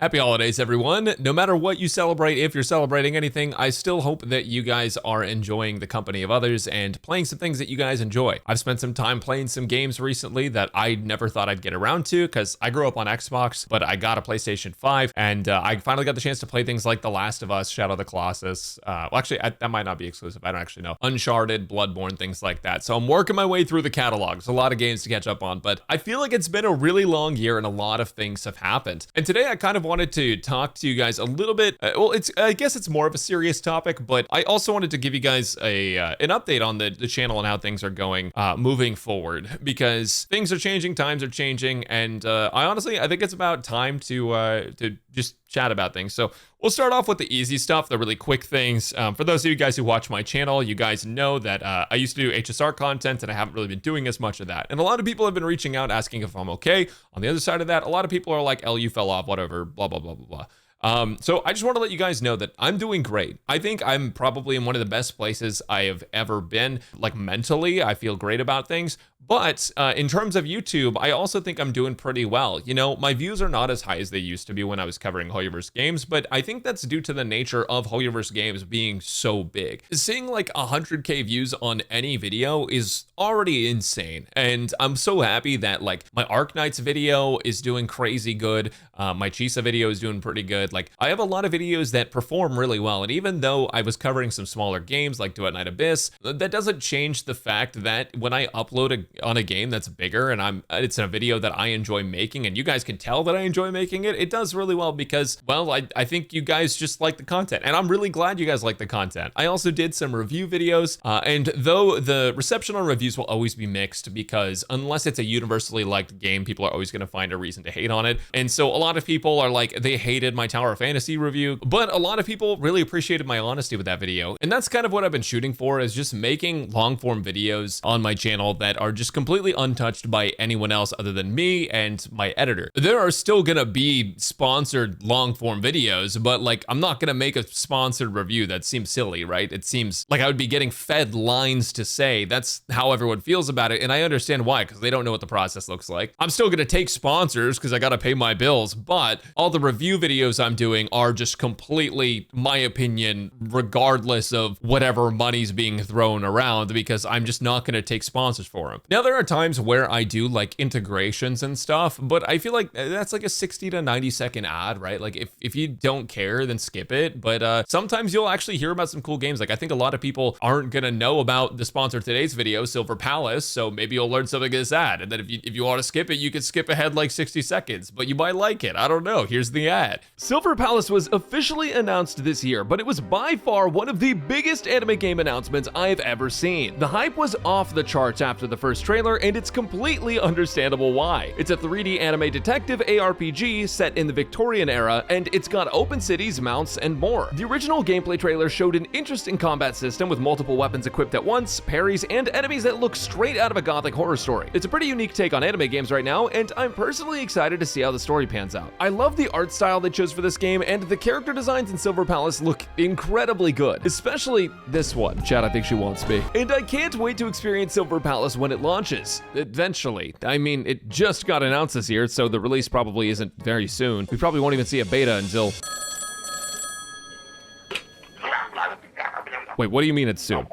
Happy holidays, everyone. No matter what you celebrate, if you're celebrating anything, I still hope that you guys are enjoying the company of others and playing some things that you guys enjoy. I've spent some time playing some games recently that I never thought I'd get around to because I grew up on Xbox, but I got a PlayStation 5 and I finally got the chance to play things like The Last of Us, Shadow of the Colossus. That might not be exclusive. I don't actually know. Uncharted, Bloodborne, things like that. So I'm working my way through the catalog. There's a lot of games to catch up on, but I feel like it's been a really long year and a lot of things have happened. And today I kind of wanted to talk to you guys a little bit. I guess it's more of a serious topic, but I also wanted to give you guys an update on the channel and how things are going moving forward, because things are changing, times are changing, and I think it's about time to just chat about things. So we'll start off with the easy stuff, the really quick things. For those of you guys who watch my channel, you guys know that I used to do HSR content and I haven't really been doing as much of that. And a lot of people have been reaching out asking if I'm okay. On the other side of that, a lot of people are like, "L, you fell off, whatever, blah, blah, blah, blah, blah." So I just want to let you guys know that I'm doing great. I think I'm probably in one of the best places I have ever been. Like mentally, I feel great about things. But in terms of YouTube, I also think I'm doing pretty well. You know, my views are not as high as they used to be when I was covering Hoyoverse games, but I think that's due to the nature of Hoyoverse games being so big. Seeing like 100K views on any video is already insane. And I'm so happy that like my Arknights video is doing crazy good. My Chisa video is doing pretty good. Like I have a lot of videos that perform really well. And even though I was covering some smaller games like Duet Night Abyss, that doesn't change the fact that when I upload on a game that's bigger and it's a video that I enjoy making and you guys can tell that I enjoy making it, it does really well because, well, I think you guys just like the content and I'm really glad you guys like the content. I also did some review videos and though the reception on reviews will always be mixed because unless it's a universally liked game, people are always going to find a reason to hate on it. And so a lot of people are like, they hated my Tower of Fantasy review, but a lot of people really appreciated my honesty with that video. And that's kind of what I've been shooting for, is just making long form videos on my channel that are just completely untouched by anyone else other than me and my editor. There are still gonna be sponsored long form videos, but like I'm not gonna make a sponsored review. That seems silly, right? It seems like I would be getting fed lines to say. That's how everyone feels about it, and I understand why, because they don't know what the process looks like. I'm still gonna take sponsors because I gotta pay my bills, but all the review videos I'm doing are just completely my opinion, regardless of whatever money's being thrown around, because I'm just not gonna take sponsors for them. Now, there are times where I do like integrations and stuff, but I feel like that's like a 60 to 90 second ad, right? Like if you don't care, then skip it. But sometimes you'll actually hear about some cool games. Like I think a lot of people aren't gonna know about the sponsor of today's video, Silver Palace. So maybe you'll learn something in this ad. And then if you want to skip it, you can skip ahead like 60 seconds, but you might like it. I don't know. Here's the ad. Silver Palace was officially announced this year, but it was by far one of the biggest anime game announcements I've ever seen. The hype was off the charts after the first trailer, and it's completely understandable why. It's a 3D anime detective ARPG set in the Victorian era, and it's got open cities, mounts, and more. The original gameplay trailer showed an interesting combat system with multiple weapons equipped at once, parries, and enemies that look straight out of a gothic horror story. It's a pretty unique take on anime games right now, and I'm personally excited to see how the story pans out. I love the art style they chose for this game, and the character designs in Silver Palace look incredibly good, especially this one. Chad, I think she wants me. And I can't wait to experience Silver Palace when it launches. Eventually. I mean, it just got announced this year, so the release probably isn't very soon. We probably won't even see a beta until... Wait, what do you mean it's soon?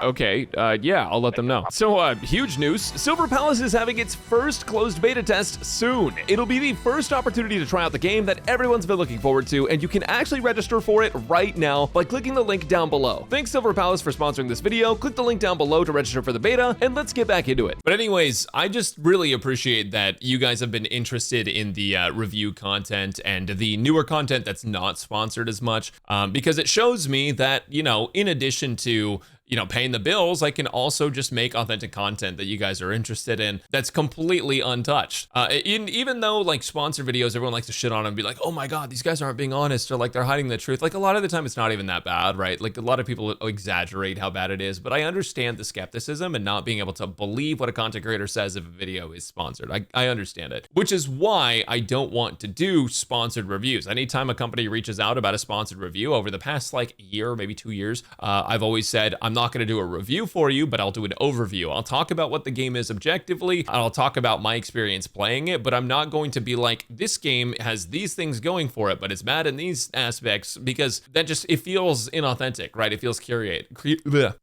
Okay, yeah, I'll let them know. So, huge news. Silver Palace is having its first closed beta test soon. It'll be the first opportunity to try out the game that everyone's been looking forward to, and you can actually register for it right now by clicking the link down below. Thanks Silver Palace for sponsoring this video. Click the link down below to register for the beta, and let's get back into it. But anyways, I just really appreciate that you guys have been interested in the review content and the newer content that's not sponsored as much, because it shows me that, you know, in addition to paying the bills, I can also just make authentic content that you guys are interested in that's completely untouched. Even though like sponsored videos, everyone likes to shit on them and be like, oh my God, these guys aren't being honest, or like they're hiding the truth. Like a lot of the time it's not even that bad, right? Like a lot of people exaggerate how bad it is, but I understand the skepticism and not being able to believe what a content creator says if a video is sponsored. I understand it, which is why I don't want to do sponsored reviews. Anytime a company reaches out about a sponsored review over the past like year, maybe 2 years, I've always said, I'm not not going to do a review for you, but I'll do an overview. I'll talk about what the game is objectively, and I'll talk about my experience playing it, but I'm not going to be like, this game has these things going for it, but it's bad in these aspects, because that just, it feels inauthentic, right? It feels curated.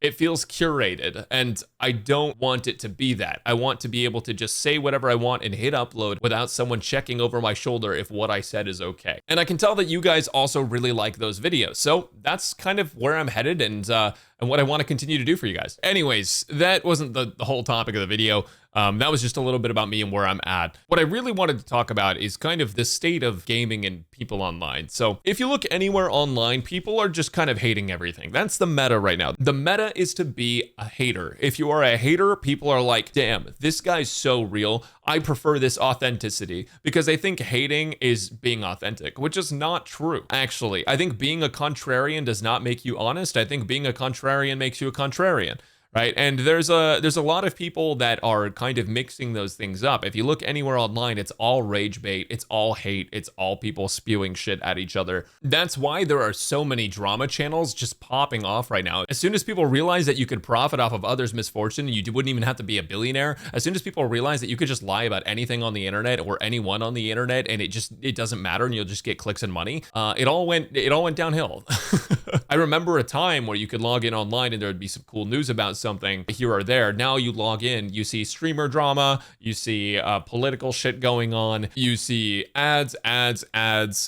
It feels curated, and I don't want it to be that. I want to be able to just say whatever I want and hit upload without someone checking over my shoulder if what I said is okay. And I can tell that you guys also really like those videos. So that's kind of where I'm headed, and what I want to continue to do for you guys. Anyways, that wasn't the whole topic of the video. That was just a little bit about me and where I'm at. What I really wanted to talk about is kind of the state of gaming and people online. So if you look anywhere online, people are just kind of hating everything. That's the meta right now. The meta is to be a hater. If you are a hater, people are like, damn, this guy's so real. I prefer this authenticity, because they think hating is being authentic, which is not true. Actually, I think being a contrarian does not make you honest. I think being a contrarian makes you a contrarian. Right. And there's a lot of people that are kind of mixing those things up. If you look anywhere online, it's all rage bait, it's all hate, it's all people spewing shit at each other. That's why there are so many drama channels just popping off right now. As soon as people realize that you could profit off of others' misfortune, and you wouldn't even have to be a billionaire, as soon as people realize that you could just lie about anything on the internet or anyone on the internet, and it doesn't matter, and you'll just get clicks and money, it all went downhill. I remember a time where you could log in online and there would be some cool news about something here or there. Now you log in, you see streamer drama, you see political shit going on, you see ads,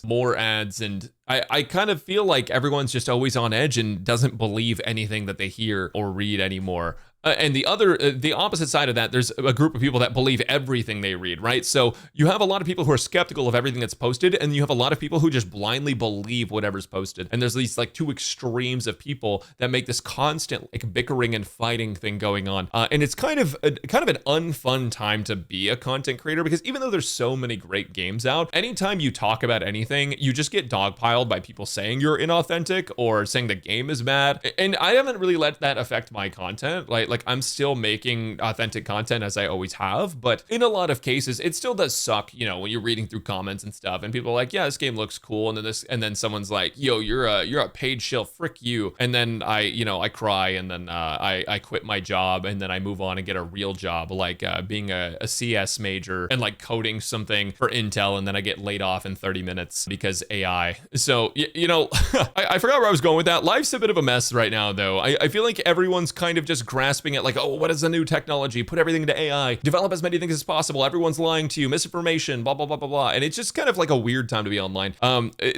more ads, and I kind of feel like everyone's just always on edge and doesn't believe anything that they hear or read anymore. And the opposite side of that, there's a group of people that believe everything they read, right? So you have a lot of people who are skeptical of everything that's posted, and you have a lot of people who just blindly believe whatever's posted. And there's these like two extremes of people that make this constant like bickering and fighting thing going on. And it's kind of an unfun time to be a content creator, because even though there's so many great games out, anytime you talk about anything, you just get dogpiled by people saying you're inauthentic or saying the game is bad. And I haven't really let that affect my content. Like I'm still making authentic content as I always have, but in a lot of cases, it still does suck, you know, when you're reading through comments and stuff, and people are like, yeah, this game looks cool, and then someone's like, yo, you're a paid shill, frick you, and then I cry, and then I quit my job, and then I move on and get a real job, like being a CS major and like coding something for Intel, and then I get laid off in 30 minutes because AI. So you know, I forgot where I was going with that. Life's a bit of a mess right now, though. I feel like everyone's kind of just grasping at like, oh, what is the new technology? Put everything into AI, develop as many things as possible. Everyone's lying to you, misinformation, blah, blah, blah, blah, blah. And it's just kind of like a weird time to be online.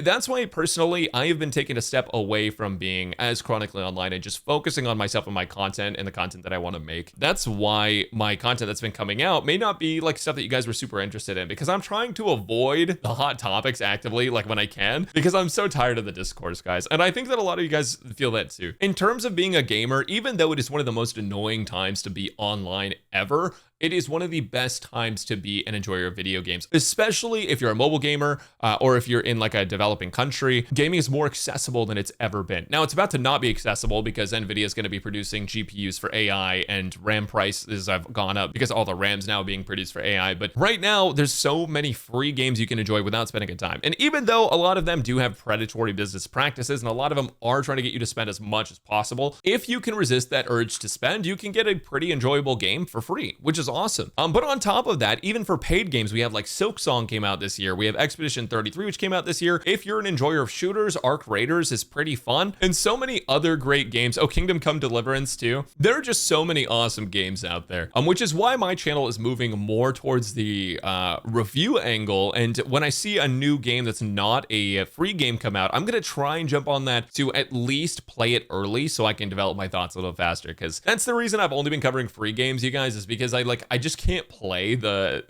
That's why personally, I have been taking a step away from being as chronically online and just focusing on myself and my content and the content that I want to make. That's why my content that's been coming out may not be like stuff that you guys were super interested in, because I'm trying to avoid the hot topics actively, like when I can, because I'm so tired of the discourse, guys. And I think that a lot of you guys feel that too. In terms of being a gamer, even though it is one of the most annoying times to be online ever, it is one of the best times to be an enjoyer of video games, especially if you're a mobile gamer or if you're in like a developing country. Gaming is more accessible than it's ever been. Now, it's about to not be accessible because NVIDIA is going to be producing GPUs for AI, and RAM prices have gone up because all the RAM's now being produced for AI. But right now, there's so many free games you can enjoy without spending a dime. And even though a lot of them do have predatory business practices, and a lot of them are trying to get you to spend as much as possible, if you can resist that urge to spend, you can get a pretty enjoyable game for free, which is awesome. But on top of that, even for paid games, we have like Silksong came out this year. We have Expedition 33, which came out this year. If you're an enjoyer of shooters, Arc Raiders is pretty fun, and so many other great games. Oh, Kingdom Come Deliverance too. There are just so many awesome games out there, which is why my channel is moving more towards the review angle. And when I see a new game that's not a free game come out, I'm gonna try and jump on that to at least play it early so I can develop my thoughts a little faster, because that's the reason I've only been covering free games, you guys, is because I just can't play the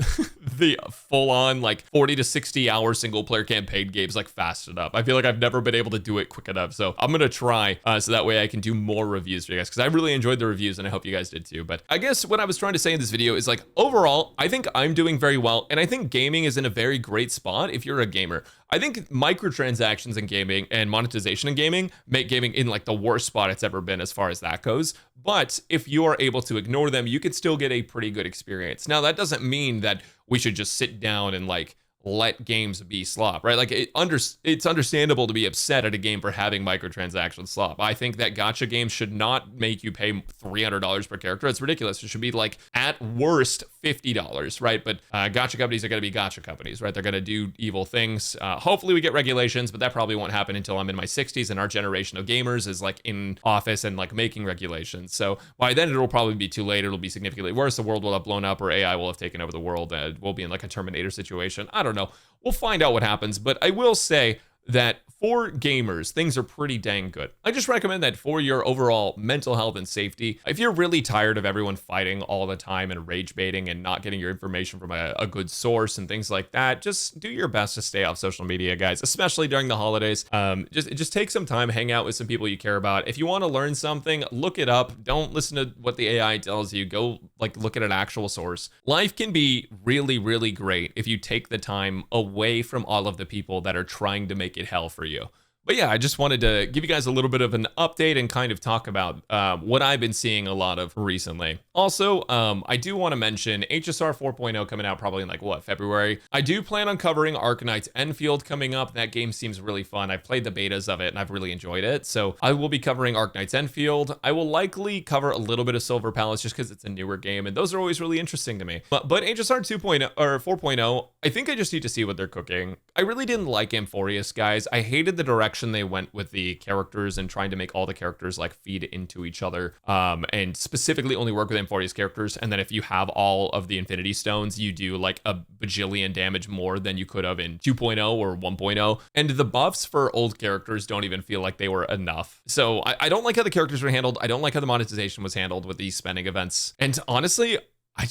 the full-on like 40 to 60 hour single player campaign games like fast enough. I feel like I've never been able to do it quick enough, so I'm gonna try so that way I can do more reviews for you guys, because I really enjoyed the reviews and I hope you guys did too. But I guess what I was trying to say in this video is like, overall, I think I'm doing very well, and I think gaming is in a very great spot if you're a gamer. I think microtransactions in gaming and monetization in gaming make gaming in like the worst spot it's ever been as far as that goes. But if you are able to ignore them, you could still get a pretty good experience. Now, that doesn't mean that we should just sit down and like let games be slop, right? Like it's understandable to be upset at a game for having microtransaction slop. I think that gacha games should not make you pay $300 per character. It's ridiculous. It should be like at worst $50, right? But gacha companies are going to be gacha companies, right? They're going to do evil things. Hopefully we get regulations, but that probably won't happen until I'm in my 60s and our generation of gamers is like in office and like making regulations. So by then it'll probably be too late. It'll be significantly worse. The world will have blown up or AI will have taken over the world and we'll be in like a Terminator situation. I don't know. We'll find out what happens, but I will say that for gamers, things are pretty dang good. I just recommend that for your overall mental health and safety, if you're really tired of everyone fighting all the time and rage baiting and not getting your information from a good source and things like that, just do your best to stay off social media, guys, especially during the holidays. Just take some time, hang out with some people you care about. If you want to learn something, look it up. Don't listen to what the AI tells you. Go like look at an actual source. Life can be really, really great if you take the time away from all of the people that are trying to make it hell for you. But yeah, I just wanted to give you guys a little bit of an update and kind of talk about what I've been seeing a lot of recently. Also, I do want to mention HSR 4.0 coming out probably in like, what, February? I do plan on covering Arcanite's Enfield coming up. That game seems really fun. I've played the betas of it and I've really enjoyed it. So I will be covering Arcanite's Enfield. I will likely cover a little bit of Silver Palace just because it's a newer game and those are always really interesting to me. But HSR 2.0 or 4.0, I think I just need to see what they're cooking. I really didn't like Amphorius, guys. I hated the direction they went with the characters and trying to make all the characters like feed into each other and specifically only work with Amphorius characters. And then if you have all of the Infinity Stones, you do like a bajillion damage more than you could have in 2.0 or 1.0. And the buffs for old characters don't even feel like they were enough. So I don't like how the characters were handled. I don't like how the monetization was handled with these spending events. And honestly, I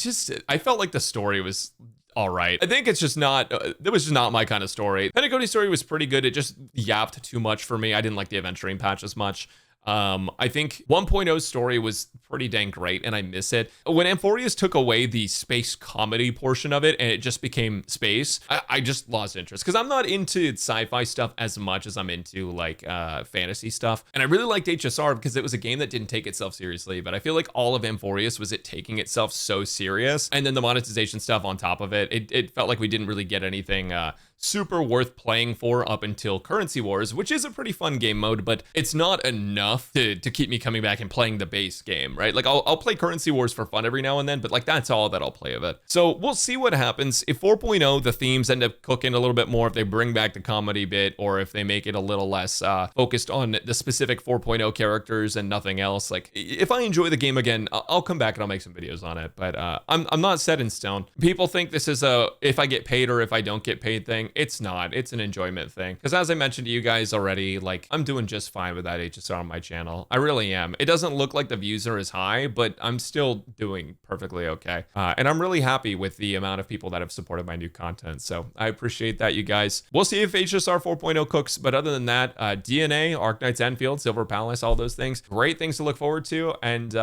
felt like the story was all right. I think it's just not, it was just not my kind of story. Pentacody's story was pretty good. It just yapped too much for me. I didn't like the event stream patch as much. I think 1.0's story was pretty dang great and I miss it. When Amphorius took away the space comedy portion of it and it just became space, I just lost interest because I'm not into sci-fi stuff as much as I'm into like fantasy stuff. And I really liked HSR because it was a game that didn't take itself seriously, but I feel like all of Amphorius was it taking itself so serious. And then the monetization stuff on top of it, it felt like we didn't really get anything super worth playing for up until Currency Wars, which is a pretty fun game mode, but it's not enough to keep me coming back and playing the base game, right? Like I'll play Currency Wars for fun every now and then, but like that's all that I'll play of it. So we'll see what happens. If 4.0, the themes end up cooking a little bit more, if they bring back the comedy bit, or if they make it a little less focused on the specific 4.0 characters and nothing else. Like if I enjoy the game again, I'll come back and I'll make some videos on it, but I'm not set in stone. People think this is a if I get paid or if I don't get paid thing. It's not. It's an enjoyment thing. Because as I mentioned to you guys already, like I'm doing just fine with that HSR on my channel. I really am. It doesn't look like the views are as high, but I'm still doing perfectly okay. And I'm really happy with the amount of people that have supported my new content. So I appreciate that, you guys. We'll see if HSR 4.0 cooks. But other than that, DNA, Arcanite's Enfield, Silver Palace, all those things, great things to look forward to. And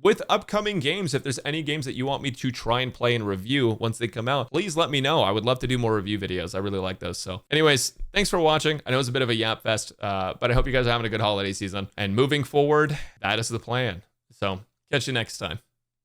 with upcoming games, if there's any games that you want me to try and play and review once they come out, please let me know. I would love to do more review videos. I really like those. So anyways, thanks for watching. I know it's a bit of a yap fest, but I hope you guys are having a good holiday season. And moving forward, that is the plan. So catch you next time.